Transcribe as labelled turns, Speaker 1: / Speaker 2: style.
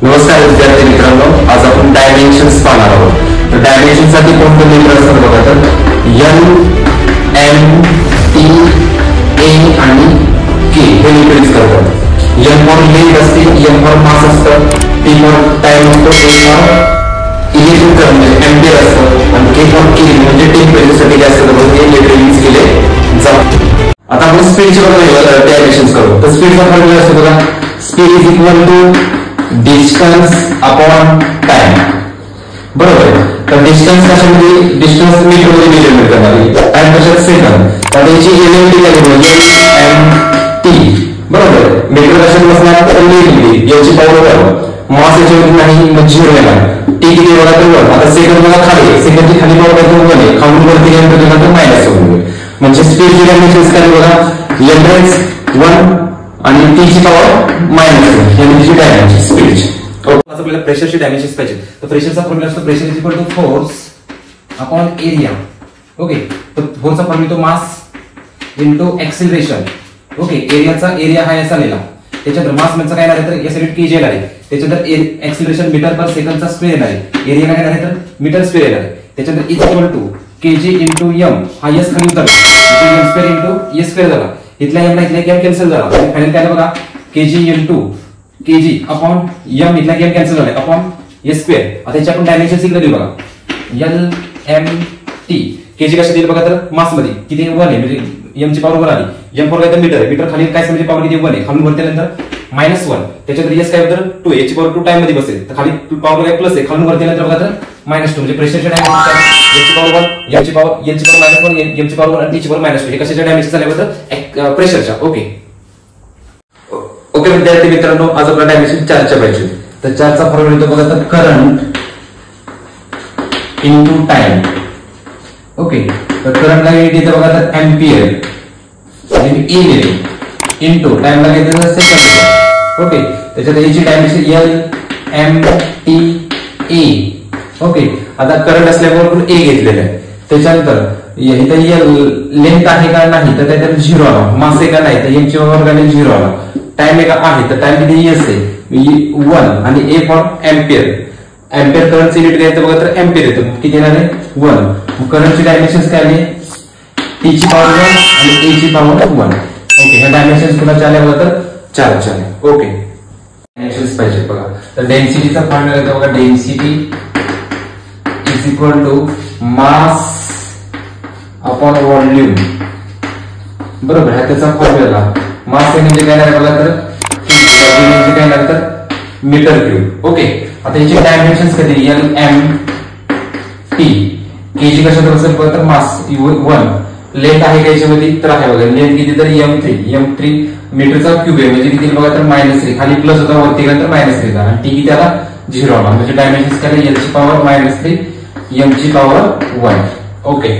Speaker 1: नमस्कार विद्यार्थी मित्रांनो, आज आपण डायमेन्शन्स पाहणार आहोत। तर डायमेन्शन साठी कोणते मीटर असतात बघा, तर एल, एम, टी, ए आणि के हे मीटर्स करतात। एल फॉर लेंथ असते, एम फॉर मास असतं, टी फॉर टाइम असतो, A for electric current ampere असतं आणि के फॉर के म्हणजे टेम्परेचर साठी जास्त हे मीटर यूज केले जातात। आता आपण स्पीडचे बघा डायमेन्शन्स करू। तर स्पीडचा फॉर्म्युला असतो बघा, speed is equal to distance upon time, बरोबर। तर डिस्टन्स कशामध्ये, डिस्टन्स मीटर मध्ये मेजरमेंट करणार आहे, टाइम कशात सेकंद, तर याची एलएमटी काय लिहू, एम टी, बरोबर। मीटर कशात बसणार, तर लेंथ याची पॉवर 1, मास याच्यामध्ये नाही मग 0 येणार, टी किती बघा तर 1। आता सेकंद बघा खाली, सेकंडची खाली पॉवर काय 1 आहे, खालून वरती गेल्यानंतर बघा तर -1 होईल, म्हणजे स्पीड डायमेन्शन्स काय बघा, एल 1 आणि टी ची पॉवर -1 हे म्हणजे डायमेन्शन स्पीडची।
Speaker 2: आता आपल्याला प्रेशरची डायमेन्शन्स पाहिजे, तर प्रेशरचा फॉर्म्युला असतो pressure is equal to force upon area, okay. तर फोर्सचा फॉर्म्युला तो mass into acceleration, okay. Area हा असा लिहिला, त्याच्यानंतर मास म्हणजे काय येणार आहे तर एस युनिट केजी येणार आहे, त्याच्यानंतर एक्सेलरेशन मीटर पर सेकंडचा स्क्वेअर येणार आहे, एरिया काय येणार आहे तर मीटर स्क्वेअर येणार आहे, त्याच्यानंतर is equal to KG into M, हा एस खाली उतरला, M square into S square झाला, इथला एम ला इथला एम कॅन्सल झाला, आणि फायनल काय बघा KG into KG upon M, इथला एम कॅन्सल झाला अपॉन एस स्क्वेअर। आता याची आपण डायमेन्शन्स इकडे देऊ बघा, एल एम टी, केजी कशा दिली बघा तर मास मध्ये किती 1 आहे, म्हणजे एम ची पॉवर 1 आली, एम फॉर काय तर मीटर आहे, मीटर खाली काय म्हणजे पॉवर किती 1 आहे, खालून वरतीनंतर -1, त्याच्यानंतर एस काय होतं 2, याची पॉवर 2 टाइम मध्ये बसेल, तर खाली पॉवर काय प्लस आहे, खालून वरतीनंतर बघा तर -2, म्हणजे प्रेशरच्या डायमेन्शन याची पॉवर 1, याची पॉवर एल ची पॉवर -1, एम ची पॉवर 1 आणि टी ची पॉवर -2, हे कशाच्या डायमेन्शन झाल्याबद्दल प्रेशरच्या, ओके।
Speaker 1: ओके विद्यार्थी मित्रांनो, आज आपला डायमेन्शन चार्जच्या पाहिजे।
Speaker 2: तर चार्जचा फॉर्म्युला येतो बघा तर करंट
Speaker 1: इनटू टाइम,
Speaker 2: ओके। तर करंटला युनिट येतं बघा तर एम्पियर आणि ए लिहितो इनटू टाइमला काय येतं सेकंड, ओके। त्याच्यात याची dimension L M T A, okay. आता करंट असल्यामुळे ए घेतलेलं आहे, त्याच्यानंतर इथं लेंथ आहे का नाही तर त्याच्यात 0 आला, मास आहे का नाही तर एम ची पॉवर 0 आला, टाइम आहे तर टाइम किती एस आहे 1 आणि ए फॉर एम्पियर, एम्पियर करंटची युनिट घ्यायचं बघा तर एम्पियर येतं, किती येणार आहे 1। करंटची डायमेन्शन्स काय आले, टी ची पॉवर 1 आणि ए ची पॉवर 1, ओके। ह्या डायमेन्शन्स कुणाच्या आल्या बघा तर चार्जच्या आल्या, ओके। डायमेन्शन्स पाहिजे बघा, तर डेन्सिटीचा फॉर्म्युला येतो बघा, density is equal to mass upon volume, बरोबर। ह्या त्याचा फॉर्म्युला मास म्हणजे काय नाही बघा तर म्हणजे काय नाही तर मीटर क्यूब, ओके। आता याची डायमेन्शन्स कधी एल एम टी, केजी कशात असेल बघा तर मास 1, लेंथ आहे का याच्यामध्ये तर आहे बघा, लेंथ किती तर m3 मीटरचा क्यूब आहे, म्हणजे किती बघा तर -3, खाली प्लस होता वरती गेला तर -3 झाला, आणि टी किती आला 0 आला, म्हणजे डायमेन्शन्स काय एल ची पॉवर -3 एम ची पॉवर 1, ओके।